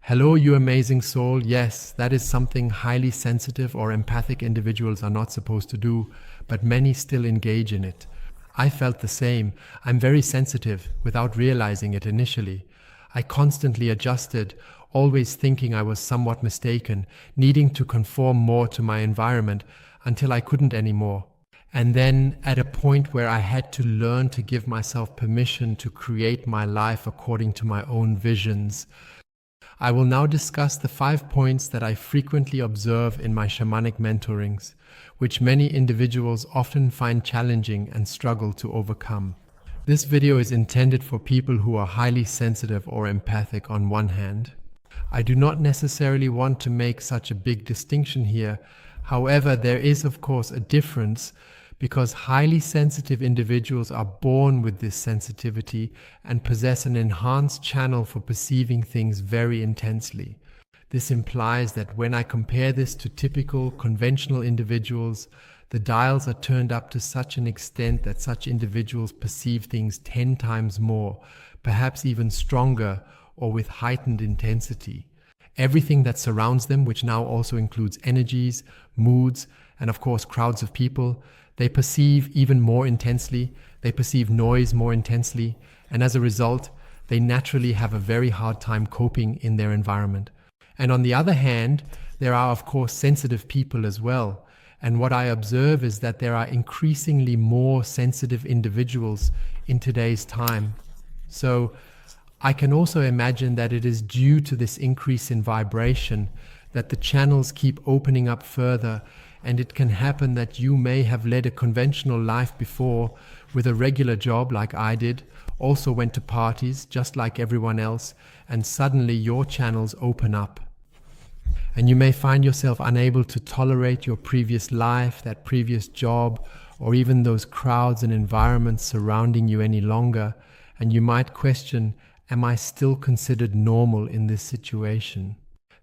Hello, you amazing soul. Yes, that is something highly sensitive or empathic individuals are not supposed to do, but many still engage in it. I felt the same. I'm very sensitive without realizing it initially. I constantly adjusted, always thinking I was somewhat mistaken, needing to conform more to my environment until I couldn't anymore. And then at a point where I had to learn to give myself permission to create my life according to my own visions. I will now discuss the 5 points that I frequently observe in my shamanic mentorings, which many individuals often find challenging and struggle to overcome. This video is intended for people who are highly sensitive or empathic on one hand. I do not necessarily want to make such a big distinction here. However, there is of course a difference because highly sensitive individuals are born with this sensitivity and possess an enhanced channel for perceiving things very intensely. This implies that when I compare this to typical conventional individuals, the dials are turned up to such an extent that such individuals perceive things 10 times more, perhaps even stronger or with heightened intensity. Everything that surrounds them, which now also includes energies, moods, and of course crowds of people, they perceive even more intensely, they perceive noise more intensely, and as a result, they naturally have a very hard time coping in their environment. And on the other hand, there are of course sensitive people as well. And what I observe is that there are increasingly more sensitive individuals in today's time. So I can also imagine that it is due to this increase in vibration that the channels keep opening up further, and it can happen that you may have led a conventional life before with a regular job like I did, also went to parties just like everyone else, and suddenly your channels open up. And you may find yourself unable to tolerate your previous life, that previous job, or even those crowds and environments surrounding you any longer, and you might question, am I still considered normal in this situation?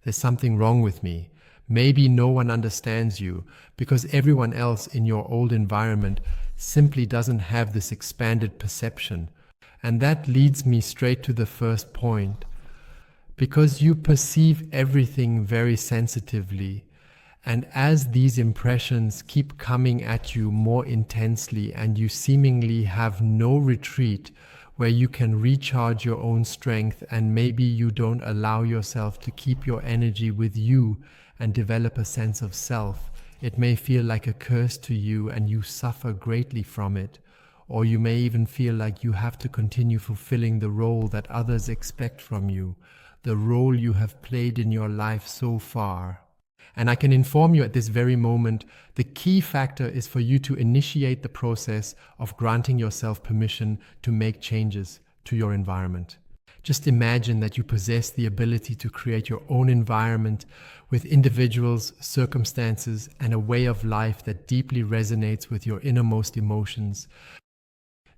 There's something wrong with me. Maybe no one understands you because everyone else in your old environment simply doesn't have this expanded perception. And that leads me straight to the first point. Because you perceive everything very sensitively, and as these impressions keep coming at you more intensely and you seemingly have no retreat where you can recharge your own strength, and maybe you don't allow yourself to keep your energy with you and develop a sense of self, it may feel like a curse to you and you suffer greatly from it. Or you may even feel like you have to continue fulfilling the role that others expect from you, the role you have played in your life so far. And I can inform you at this very moment, the key factor is for you to initiate the process of granting yourself permission to make changes to your environment. Just imagine that you possess the ability to create your own environment with individuals, circumstances, and a way of life that deeply resonates with your innermost emotions.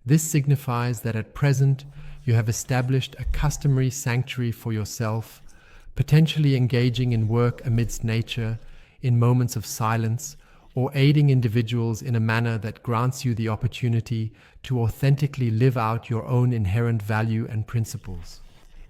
This signifies that at present, you have established a customary sanctuary for yourself, potentially engaging in work amidst nature, in moments of silence, or aiding individuals in a manner that grants you the opportunity to authentically live out your own inherent value and principles.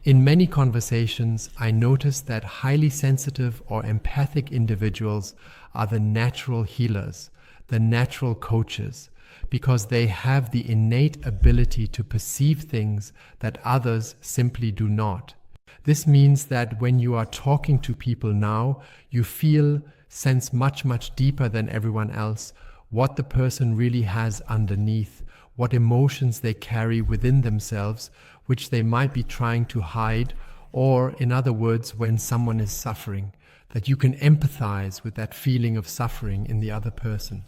In many conversations, I notice that highly sensitive or empathic individuals are the natural healers, the natural coaches, because they have the innate ability to perceive things that others simply do not. This means that when you are talking to people now, you sense much deeper than everyone else what the person really has underneath, what emotions they carry within themselves, which they might be trying to hide, or in other words, when someone is suffering, that you can empathize with that feeling of suffering in the other person.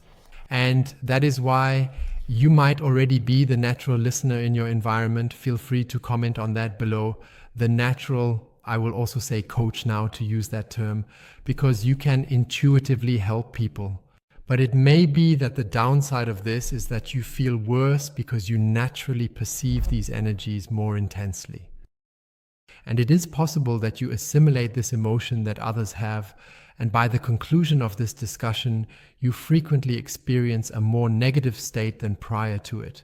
And that is why you might already be the natural listener in your environment. Feel free to comment on that below. The natural, I will also say coach now to use that term, because you can intuitively help people. But it may be that the downside of this is that you feel worse because you naturally perceive these energies more intensely. And it is possible that you assimilate this emotion that others have, and by the conclusion of this discussion, you frequently experience a more negative state than prior to it.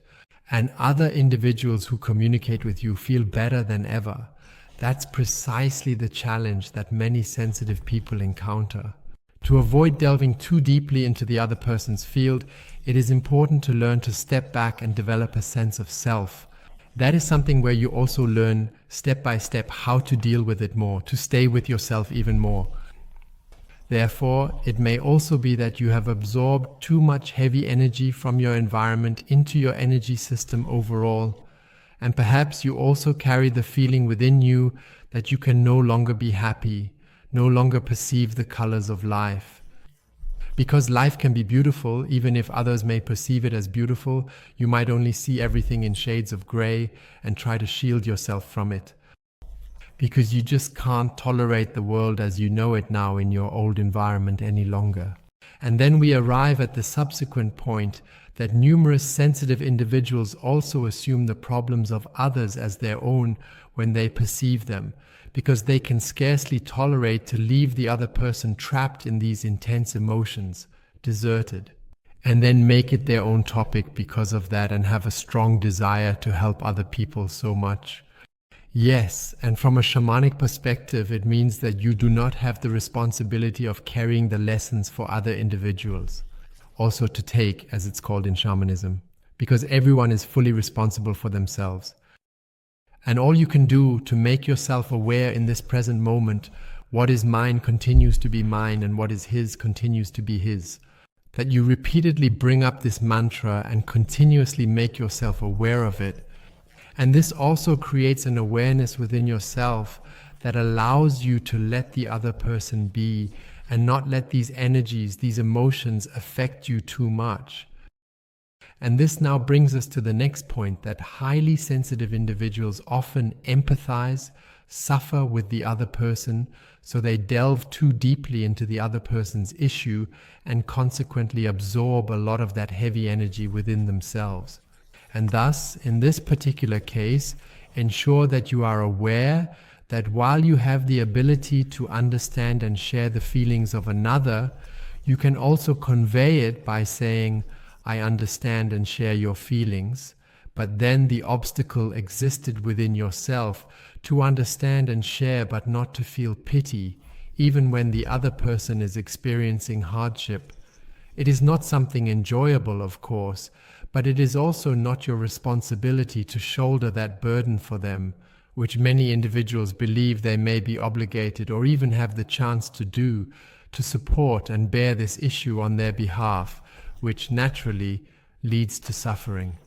And other individuals who communicate with you feel better than ever, That's precisely the challenge that many sensitive people encounter. To avoid delving too deeply into the other person's field, it is important to learn to step back and develop a sense of self. That is something where you also learn step by step how to deal with it more, to stay with yourself even more. Therefore, it may also be that you have absorbed too much heavy energy from your environment into your energy system overall. And perhaps you also carry the feeling within you that you can no longer be happy, no longer perceive the colors of life. Because life can be beautiful, even if others may perceive it as beautiful, you might only see everything in shades of gray and try to shield yourself from it. Because you just can't tolerate the world as you know it now in your old environment any longer. And then we arrive at the subsequent point that numerous sensitive individuals also assume the problems of others as their own when they perceive them, because they can scarcely tolerate to leave the other person trapped in these intense emotions, deserted, and then make it their own topic because of that and have a strong desire to help other people so much. Yes, and from a shamanic perspective, it means that you do not have the responsibility of carrying the lessons for other individuals, also to take, as it's called in shamanism, because everyone is fully responsible for themselves. And all you can do to make yourself aware in this present moment, what is mine continues to be mine and what is his continues to be his. That you repeatedly bring up this mantra and continuously make yourself aware of it. And this also creates an awareness within yourself that allows you to let the other person be and not let these energies, these emotions affect you too much. And this now brings us to the next point, that highly sensitive individuals often empathize, suffer with the other person, so they delve too deeply into the other person's issue and consequently absorb a lot of that heavy energy within themselves. And thus, in this particular case, ensure that you are aware that while you have the ability to understand and share the feelings of another, you can also convey it by saying, I understand and share your feelings, but then the obstacle existed within yourself to understand and share but not to feel pity, even when the other person is experiencing hardship. It is not something enjoyable, of course, but it is also not your responsibility to shoulder that burden for them, which many individuals believe they may be obligated or even have the chance to do, to support and bear this issue on their behalf, which naturally leads to suffering.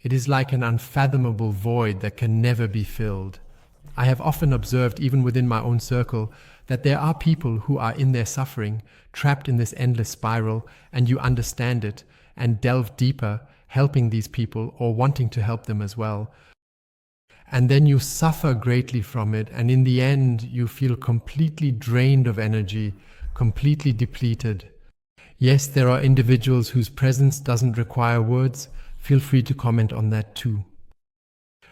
It is like an unfathomable void that can never be filled. I have often observed, even within my own circle, that there are people who are in their suffering, trapped in this endless spiral, and you understand it and delve deeper, helping these people or wanting to help them as well. And then you suffer greatly from it, and in the end you feel completely drained of energy, completely depleted. Yes, there are individuals whose presence doesn't require words. Feel free to comment on that too.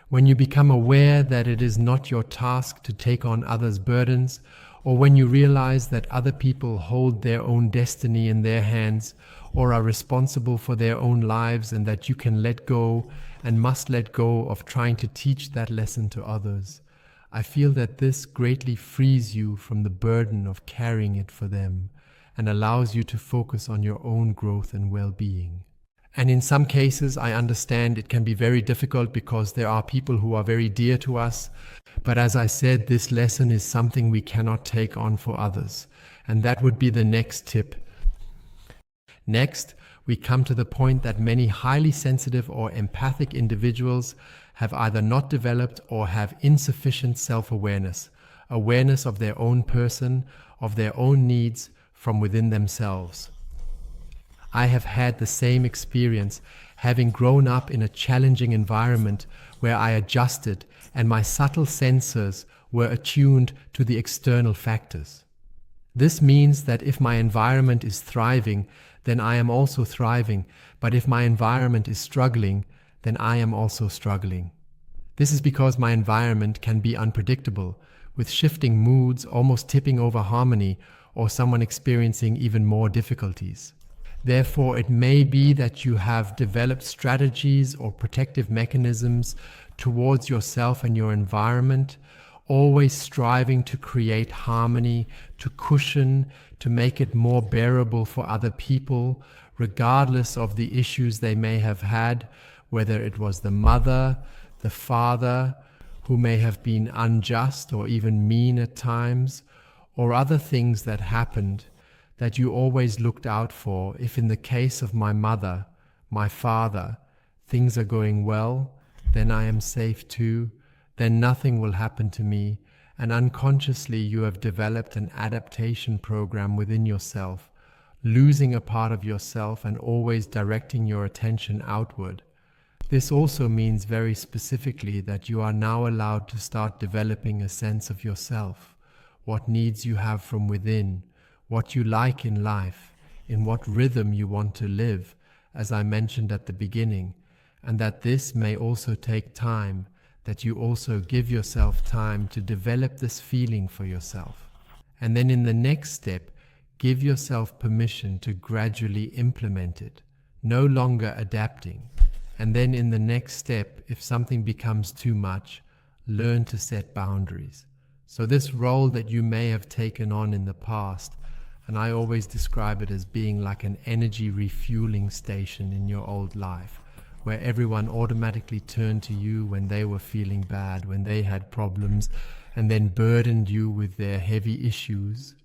When you become aware that it is not your task to take on others' burdens, or when you realize that other people hold their own destiny in their hands or are responsible for their own lives, and that you can let go and must let go of trying to teach that lesson to others, I feel that this greatly frees you from the burden of carrying it for them and allows you to focus on your own growth and well-being. And in some cases, I understand it can be very difficult because there are people who are very dear to us. But as I said, this lesson is something we cannot take on for others. And that would be the next tip. Next, we come to the point that many highly sensitive or empathic individuals have either not developed or have insufficient self-awareness, awareness of their own person, of their own needs from within themselves. I have had the same experience, having grown up in a challenging environment where I adjusted and my subtle sensors were attuned to the external factors. This means that if my environment is thriving, then I am also thriving, but if my environment is struggling, then I am also struggling. This is because my environment can be unpredictable, with shifting moods almost tipping over harmony, or someone experiencing even more difficulties. Therefore, it may be that you have developed strategies or protective mechanisms towards yourself and your environment, always striving to create harmony, to cushion, to make it more bearable for other people, regardless of the issues they may have had, whether it was the mother, the father, who may have been unjust or even mean at times, or other things that happened that you always looked out for. If in the case of my mother, my father, things are going well, then I am safe too, then nothing will happen to me, and unconsciously you have developed an adaptation program within yourself, losing a part of yourself and always directing your attention outward. This also means very specifically that you are now allowed to start developing a sense of yourself, what needs you have from within, what you like in life, in what rhythm you want to live, as I mentioned at the beginning, and that this may also take time, that you also give yourself time to develop this feeling for yourself. And then in the next step, give yourself permission to gradually implement it, no longer adapting. And then in the next step, if something becomes too much, learn to set boundaries. So this role that you may have taken on in the past, and I always describe it as being like an energy refueling station in your old life, where everyone automatically turned to you when they were feeling bad, when they had problems, and then burdened you with their heavy issues.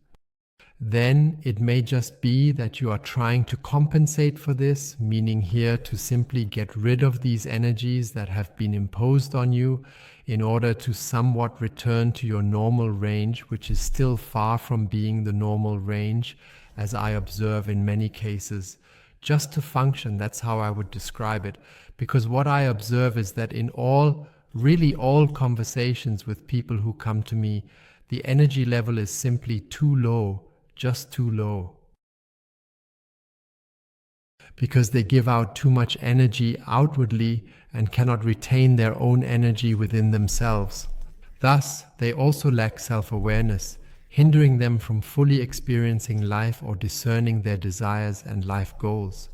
Then it may just be that you are trying to compensate for this, meaning here to simply get rid of these energies that have been imposed on you in order to somewhat return to your normal range, which is still far from being the normal range, as I observe in many cases. Just to function, that's how I would describe it. Because what I observe is that in really all conversations with people who come to me, the energy level is simply too low, just too low. Because they give out too much energy outwardly and cannot retain their own energy within themselves. Thus, they also lack self-awareness, hindering them from fully experiencing life or discerning their desires and life goals.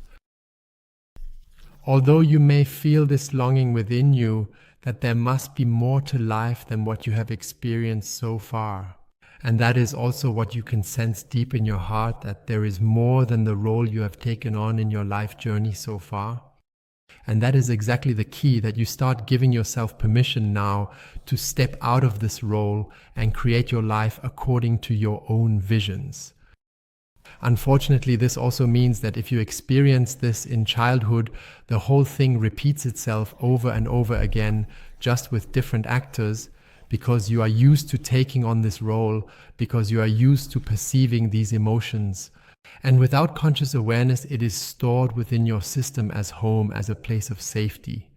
Although you may feel this longing within you that there must be more to life than what you have experienced so far, and that is also what you can sense deep in your heart, that there is more than the role you have taken on in your life journey so far. And that is exactly the key, that you start giving yourself permission now to step out of this role and create your life according to your own visions. Unfortunately, this also means that if you experience this in childhood, the whole thing repeats itself over and over again, just with different actors, because you are used to taking on this role, because you are used to perceiving these emotions. And without conscious awareness, it is stored within your system as home, as a place of safety.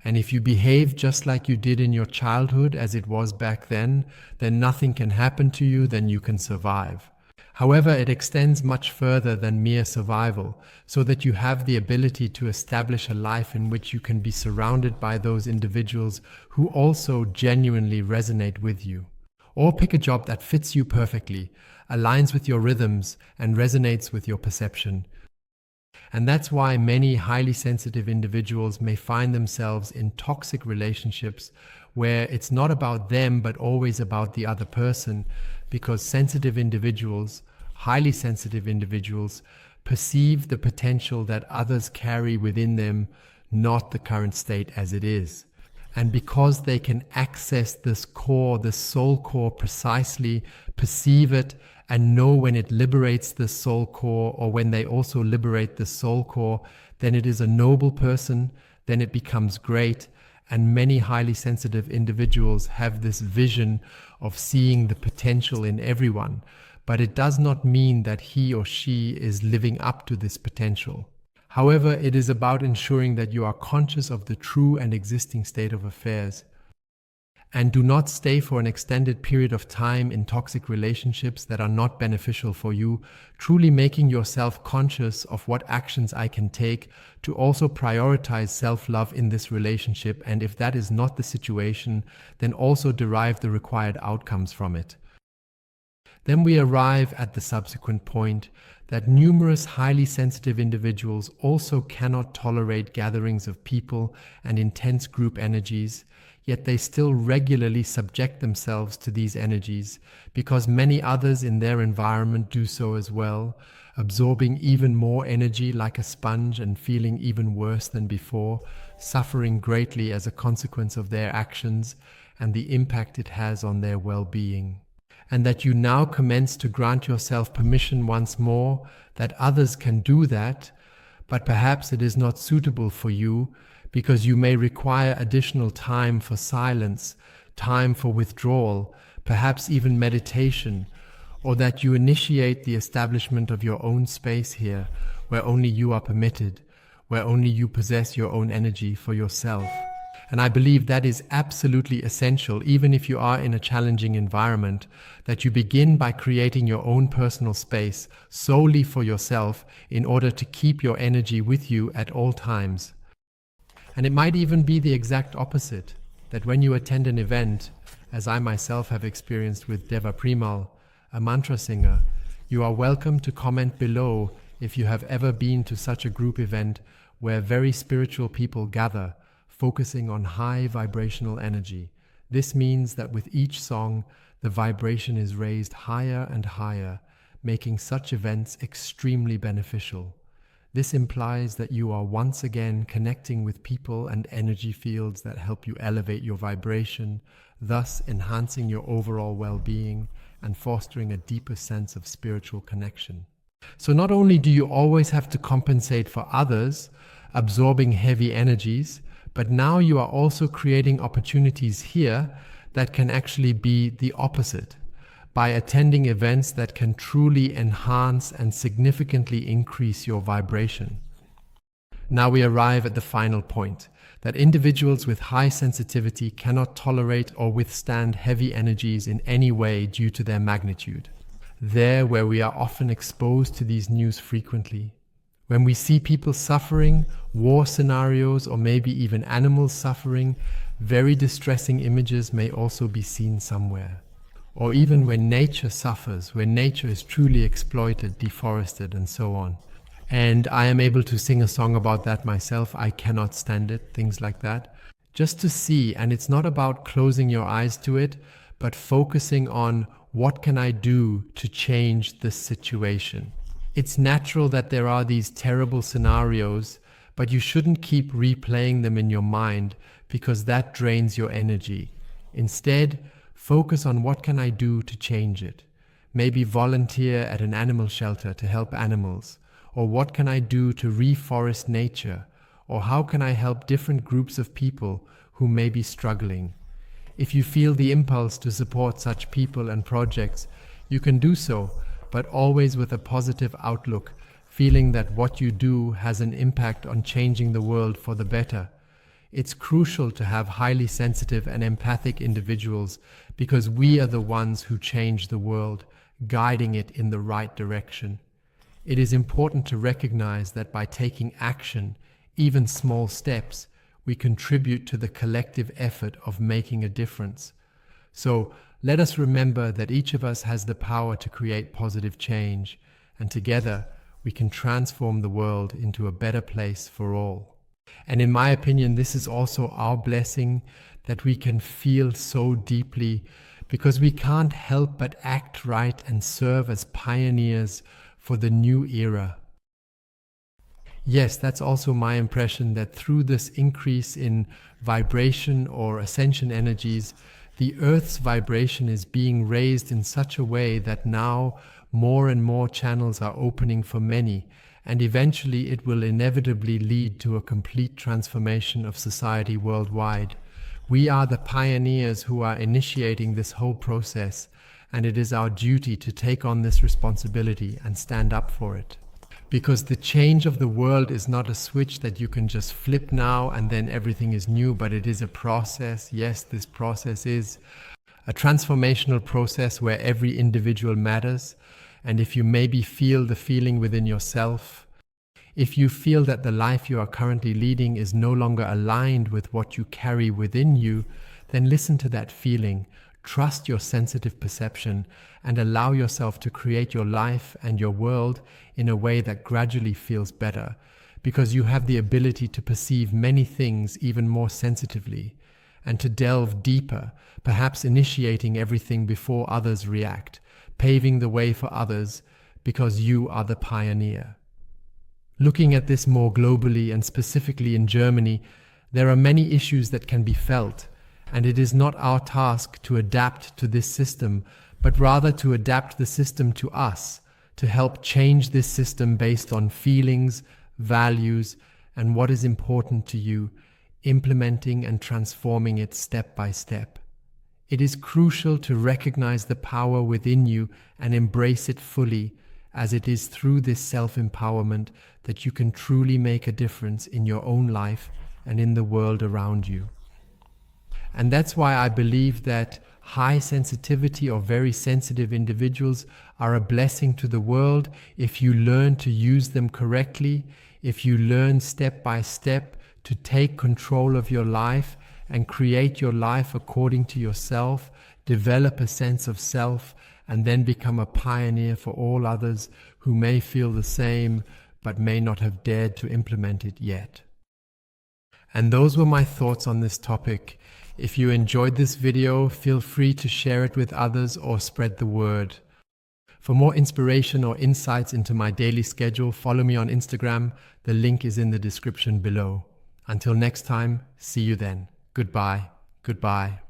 And if you behave just like you did in your childhood, as it was back then nothing can happen to you, then you can survive. However, it extends much further than mere survival, so that you have the ability to establish a life in which you can be surrounded by those individuals who also genuinely resonate with you. Or pick a job that fits you perfectly, aligns with your rhythms, and resonates with your perception. And that's why many highly sensitive individuals may find themselves in toxic relationships where it's not about them but always about the other person, because sensitive individuals, highly sensitive individuals, perceive the potential that others carry within them, not the current state as it is. And because they can access this core, this soul core precisely, perceive it, and know when it liberates the soul core, or when they also liberate the soul core, then it is a noble person, then it becomes great. And many highly sensitive individuals have this vision of seeing the potential in everyone, but it does not mean that he or she is living up to this potential. However, it is about ensuring that you are conscious of the true and existing state of affairs, and do not stay for an extended period of time in toxic relationships that are not beneficial for you, truly making yourself conscious of what actions I can take to also prioritize self-love in this relationship, and if that is not the situation, then also derive the required outcomes from it. Then we arrive at the subsequent point that numerous highly sensitive individuals also cannot tolerate gatherings of people and intense group energies, yet they still regularly subject themselves to these energies because many others in their environment do so as well, absorbing even more energy like a sponge and feeling even worse than before, suffering greatly as a consequence of their actions and the impact it has on their well-being. And that you now commence to grant yourself permission once more that others can do that, but perhaps it is not suitable for you because you may require additional time for silence, time for withdrawal, perhaps even meditation, or that you initiate the establishment of your own space here, where only you are permitted, where only you possess your own energy for yourself. And I believe that is absolutely essential, even if you are in a challenging environment, that you begin by creating your own personal space solely for yourself in order to keep your energy with you at all times. And it might even be the exact opposite, that when you attend an event, as I myself have experienced with Deva Primal, a mantra singer, you are welcome to comment below if you have ever been to such a group event where very spiritual people gather, focusing on high vibrational energy. This means that with each song, the vibration is raised higher and higher, making such events extremely beneficial. This implies that you are once again connecting with people and energy fields that help you elevate your vibration, thus enhancing your overall well-being and fostering a deeper sense of spiritual connection. So not only do you always have to compensate for others, absorbing heavy energies, but now you are also creating opportunities here that can actually be the opposite, by attending events that can truly enhance and significantly increase your vibration. Now we arrive at the final point, that individuals with high sensitivity cannot tolerate or withstand heavy energies in any way due to their magnitude. There, where we are often exposed to these news frequently, when we see people suffering, war scenarios, or maybe even animals suffering, very distressing images may also be seen somewhere. Or even when nature suffers, when nature is truly exploited, deforested, and so on. And I am able to sing a song about that myself. I cannot stand it, things like that. Just to see, and it's not about closing your eyes to it, but focusing on what can I do to change this situation. It's natural that there are these terrible scenarios, but you shouldn't keep replaying them in your mind because that drains your energy. Instead, focus on what can I do to change it. Maybe volunteer at an animal shelter to help animals, or what can I do to reforest nature, or how can I help different groups of people who may be struggling. If you feel the impulse to support such people and projects, you can do so, but always with a positive outlook, feeling that what you do has an impact on changing the world for the better. It's crucial to have highly sensitive and empathic individuals because we are the ones who change the world, guiding it in the right direction. It is important to recognize that by taking action, even small steps, we contribute to the collective effort of making a difference. So let us remember that each of us has the power to create positive change, and together we can transform the world into a better place for all. And in my opinion, this is also our blessing that we can feel so deeply because we can't help but act right and serve as pioneers for the new era. Yes, that's also my impression, that through this increase in vibration or ascension energies, the Earth's vibration is being raised in such a way that now more and more channels are opening for many, and eventually it will inevitably lead to a complete transformation of society worldwide. We are the pioneers who are initiating this whole process, and it is our duty to take on this responsibility and stand up for it. Because the change of the world is not a switch that you can just flip now and then everything is new, but it is a process. Yes, this process is a transformational process where every individual matters. And if you maybe feel the feeling within yourself, if you feel that the life you are currently leading is no longer aligned with what you carry within you, then listen to that feeling. Trust your sensitive perception and allow yourself to create your life and your world in a way that gradually feels better, because you have the ability to perceive many things even more sensitively. and to delve deeper, perhaps initiating everything before others react, paving the way for others because you are the pioneer. Looking at this more globally and specifically in Germany, there are many issues that can be felt, and it is not our task to adapt to this system, but rather to adapt the system to us, to help change this system based on feelings, values, and what is important to you, implementing and transforming it step by step. It is crucial to recognize the power within you and embrace it fully, as it is through this self-empowerment that you can truly make a difference in your own life and in the world around you. And that's why I believe that high sensitivity or very sensitive individuals are a blessing to the world if you learn to use them correctly, if you learn step by step to take control of your life and create your life according to yourself, develop a sense of self, and then become a pioneer for all others who may feel the same but may not have dared to implement it yet. And those were my thoughts on this topic. If you enjoyed this video, feel free to share it with others or spread the word. For more inspiration or insights into my daily schedule, follow me on Instagram. The link is in the description below. Until next time, see you then. Goodbye. Goodbye.